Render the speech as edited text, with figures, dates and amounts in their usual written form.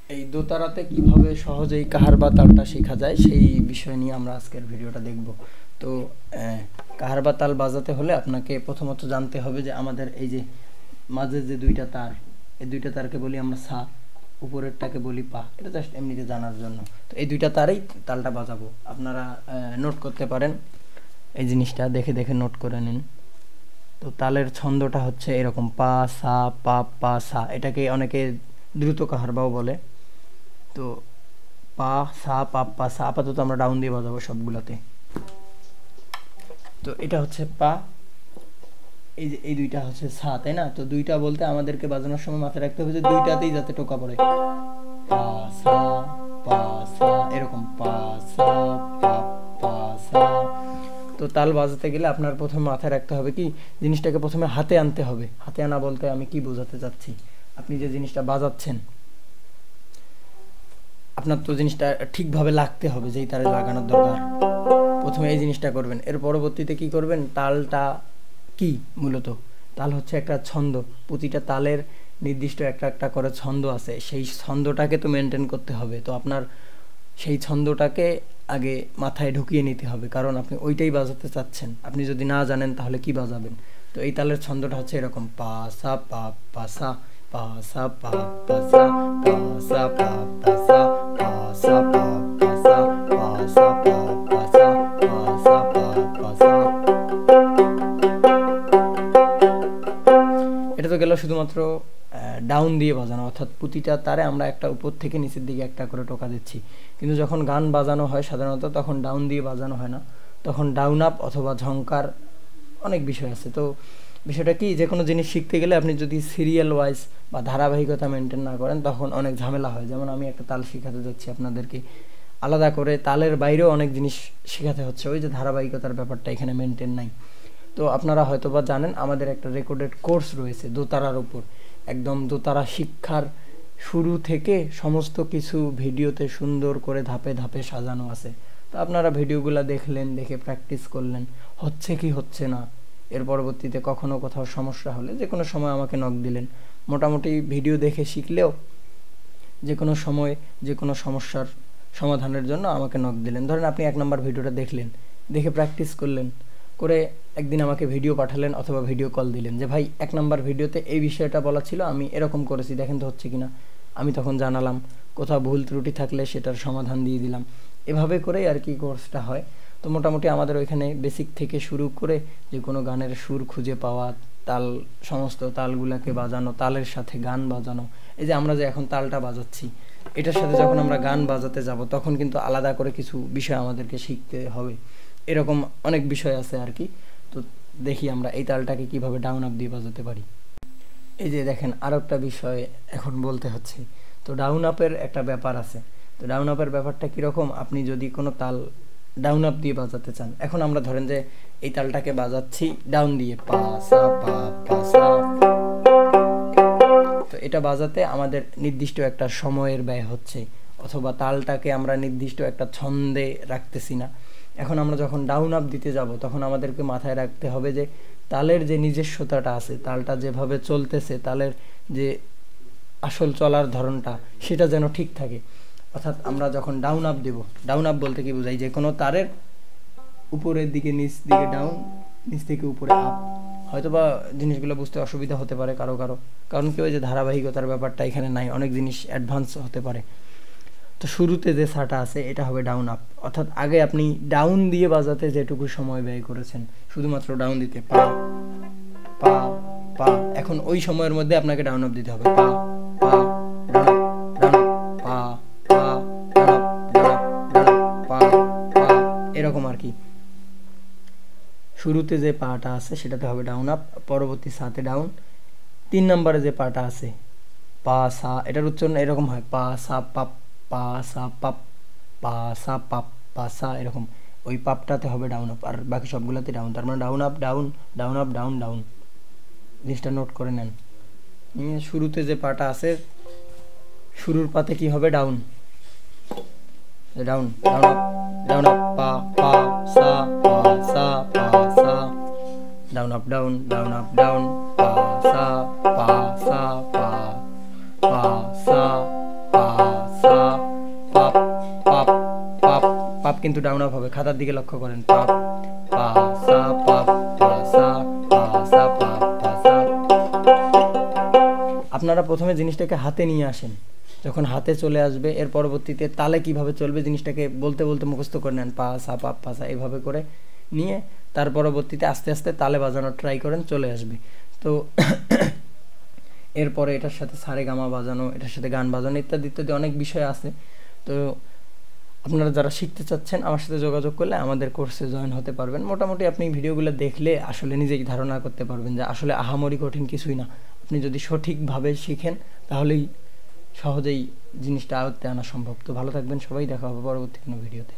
এই দোতারাতে কিভাবে সহজেই কাহার বা তালটা শেখা যায় সেই বিষয় নিয়ে আমরা আজকের ভিডিওটা দেখব। তো কাহার বা তাল বাজাতে হলে আপনাকে প্রথমত জানতে হবে যে আমাদের এই যে মাঝে যে দুইটা তার, এই দুইটা তারকে বলি আমরা সা, উপরেরটাকে বলি পা। এটা জাস্ট এমনিতে জানার জন্য। তো এই দুইটা তারেই তালটা বাজাবো। আপনারা নোট করতে পারেন, এই জিনিসটা দেখে দেখে নোট করে নিন। তো তালের ছন্দটা হচ্ছে এরকম পা সা পা পা সা। এটাকে অনেকে দ্রুত কাহারবাও বলে। তো পা সা পা পা সা, আপাতত আমরা ডাউন দিয়ে বাজাবো সবগুলোতে। তো এটা হচ্ছে পা, এই যে এই দুইটা হচ্ছে সা, তাই না? তো দুইটা বলতে আমাদেরকে বাজানোর সময় মাথায় রাখতে হবে যে দুইটাতেই যাতে টোকা পড়ে। পা সা পা সা, এরকম পা সা পা পা সা। তো তাল বাজাতে গেলে আপনার প্রথমে মাথায় রাখতে হবে কি, জিনিসটাকে প্রথমে হাতে আনতে হবে। হাতে আনা বলতে আমি কি বোঝাতে চাচ্ছি, আপনি যে জিনিসটা বাজাচ্ছেন আপনার তো জিনিসটা ঠিকভাবে লাগতে হবে, যেই তারে লাগানোর দরকার। প্রথমে এই জিনিসটা করবেন, এর পরবর্তীতে কি করবেন, তালটা কি মূলত তাল হচ্ছে একটা ছন্দ। প্রতিটা তালের নির্দিষ্ট একটা একটা করে ছন্দ আছে, সেই ছন্দটাকে তো মেনটেন করতে হবে। তো আপনার সেই ছন্দটাকে আগে মাথায় ঢুকিয়ে নিতে হবে, কারণ আপনি ওইটাই বাজাতে চাচ্ছেন। আপনি যদি না জানেন তাহলে কি বাজাবেন? তো এই তালের ছন্দটা হচ্ছে এরকম পা সা পা পা সা পা সা পা পা সা পা সা পা পা সা পা সা পা পা সা পা সা পা পা সা পা সা পা পা সা। এটা তো গেল শুধুমাত্র ডাউন দিয়ে বাজানো, অর্থাৎ প্রতিটা তারে আমরা একটা উপর থেকে নিচের দিকে একটা করে টোকা দিচ্ছি। কিন্তু যখন গান বাজানো হয় সাধারণত তখন ডাউন দিয়ে বাজানো হয় না, তখন ডাউন আপ অথবা ঝংকার, অনেক বিষয় আছে। তো বিষয়টা কি, যে কোনো জিনিস শিখতে গেলে আপনি যদি সিরিয়াল ওয়াইজ বা ধারাবাহিকতা মেনটেন না করেন তখন অনেক ঝামেলা হয়। যেমন আমি একটা তাল শেখাতে যাচ্ছি আপনাদেরকে, আলাদা করে তালের বাইরেও অনেক জিনিস শেখাতে হচ্ছে, ওই যে ধারাবাহিকতার ব্যাপারটা এখানে মেনটেন নাই। তো আপনারা হয়তো বা জানেন আমাদের একটা রেকর্ডেড কোর্স রয়েছে দোতারার উপর, একদম দোতারা শিক্ষার শুরু থেকে সমস্ত কিছু ভিডিওতে সুন্দর করে ধাপে ধাপে সাজানো আছে। তো আপনারা ভিডিওগুলো দেখলেন, দেখে প্র্যাকটিস করলেন, হচ্ছে কি হচ্ছে না। এর পরবর্তীতে কখনো কোথাও সমস্যা হলে যে কোনো সময় আমাকে নক দিলেন। মোটামুটি ভিডিও দেখে শিখলেও যে কোনো সময় যে কোনো সমস্যার সমাধানের জন্য আমাকে নক দিলেন। ধরেন আপনি 1 নম্বর ভিডিওটা দেখলেন, দেখে প্র্যাকটিস করলেন, করে একদিন আমাকে ভিডিও পাঠালেন অথবা ভিডিও কল দিলেন যে ভাই 1 নম্বর ভিডিওতে এই বিষয়টা বলা ছিল, আমি এরকম করেছি, দেখেন তো হচ্ছে কিনা। আমি তখন জানালাম, কোথাও ভুল ত্রুটি থাকলে সেটার সমাধান দিয়ে দিলাম। এভাবে করেই আর কি কোর্সটা হয়। তো মোটামুটি আমাদের ওইখানে বেসিক থেকে শুরু করে যে কোনো গানের সুর খুঁজে পাওয়া, তাল, সমস্ত তালগুলাকে বাজানো, তালের সাথে গান বাজানো। এই যে আমরা যে এখন তালটা বাজাচ্ছি, এটার সাথে যখন আমরা গান বাজাতে যাব তখন কিন্তু আলাদা করে কিছু বিষয় আমাদেরকে শিখতে হবে। এরকম অনেক বিষয় আছে আর কি। তো দেখি আমরা এই তালটাকে কিভাবে ডাউন আপ দিয়ে বাজাতে পারি। এই যে দেখেন আরও একটা বিষয় এখন বলতে হচ্ছে। তো ডাউন আপের একটা ব্যাপার আছে। তো ডাউন আপের ব্যাপারটা কীরকম, আপনি যদি কোনো তাল ডাউন আপ দিয়ে বাজাতে চান, এখন আমরা ধরেন যে এই তালটাকে বাজাচ্ছি ডাউন দিয়ে, পা সা পা পা সা। তো এটা বাজাতে আমাদের নির্দিষ্ট একটা সময়ের ব্যয় হচ্ছে, অথবা তালটাকে আমরা নির্দিষ্ট একটা ছন্দে রাখতেছি না। এখন আমরা যখন ডাউন আপ দিতে যাব তখন আমাদেরকে মাথায় রাখতে হবে যে তালের যে নিজস্বতাটা আছে, তালটা যেভাবে চলতেছে, তালের যে আসল চলার ধরনটা সেটা যেন ঠিক থাকে। অর্থাৎ আমরা যখন ডাউন আপ দেব, ডাউন আপ বলতে কি বোঝাই, যে কোনো তারের উপরের দিকে নিচ দিকে ডাউন, নিচ থেকে উপরে আপ। হয়তোবা জিনিসগুলো বুঝতে অসুবিধা হতে পারে কারো কারো, কারণ কি ওই যে ধারাবাহিকতার ব্যাপারটা এখানে নাই, অনেক জিনিস অ্যাডভান্স হতে পারে। তো শুরুতে যে সাটা আছে এটা হবে ডাউন আপ, অর্থাৎ আগে আপনি ডাউন দিয়ে বাজাতে যেটুকু সময় ব্যয় করেছেন শুধুমাত্র ডাউন দিতে, পা পা পা, এখন ওই সময়ের মধ্যে আপনাকে ডাউন আপ দিতে হবে, পা পা ডাউন ডাউন পা পা ডাউন ডাউন ডাউন পা পা, এরকম আর কি। শুরুতে যে পাটা আছে সেটাতে হবে ডাউন আপ, পরবর্তী সাতে ডাউন। 3 নম্বরে যে পাটা আছে পা সা, এটার উচ্চারণ এরকম হয়, পা সা পাপ পা সা পাপ পা সা পাপ পা সা, এরকম। ওই পাপটাতে হবে ডাউন আপ, আর বাকি সবগুলোতে ডাউন। তার মানে down up down, down up down down. জিনিসটা নোট করে নেন। শুরুতে যে পাটা আছে, শুরুর পাতে কি হবে, down down down up down up পা পা সা পা সা পা সা, down up down down up down পা সা পা সা পা পা সা পা পাপ কিন্তু ডাউন আপ হবে। খাতার দিকে লক্ষ্য করেন, পাপ পা সা পাপ পা সা পা সা পাপ পা সা। আপনারা প্রথমে জিনিসটাকে হাতে নিয়ে আসেন, যখন হাতে চলে আসবে এর পরবর্তীতে তালে কিভাবে চলবে জিনিসটাকে বলতে বলতে মুখস্থ করে নেন, পা সা পাপ পা সা, এভাবে করে নিয়ে তার পরবর্তীতে আস্তে আস্তে তালে বাজানোর ট্রাই করেন, চলে আসবে। তো এরপরে এটার সাথে সারে গামা বাজানো, এটার সাথে গান বাজানো ইত্যাদি ইত্যাদি অনেক বিষয় আছে। তো আপনারা যারা শিখতে চাচ্ছেন আমার সাথে যোগাযোগ করলে আমাদের কোর্সে জয়েন হতে পারবেন। মোটামুটি আপনি ভিডিওগুলো দেখলে আসলে নিজেই ধারণা করতে পারবেন যে আসলে আহামরি কঠিন কিছুই না। আপনি যদি সঠিকভাবে শিখেন তাহলেই সহজেই জিনিসটা আয়ত্তে আনা সম্ভব। তো ভালো থাকবেন সবাই, দেখা হবে পরবর্তী কোনো ভিডিওতে।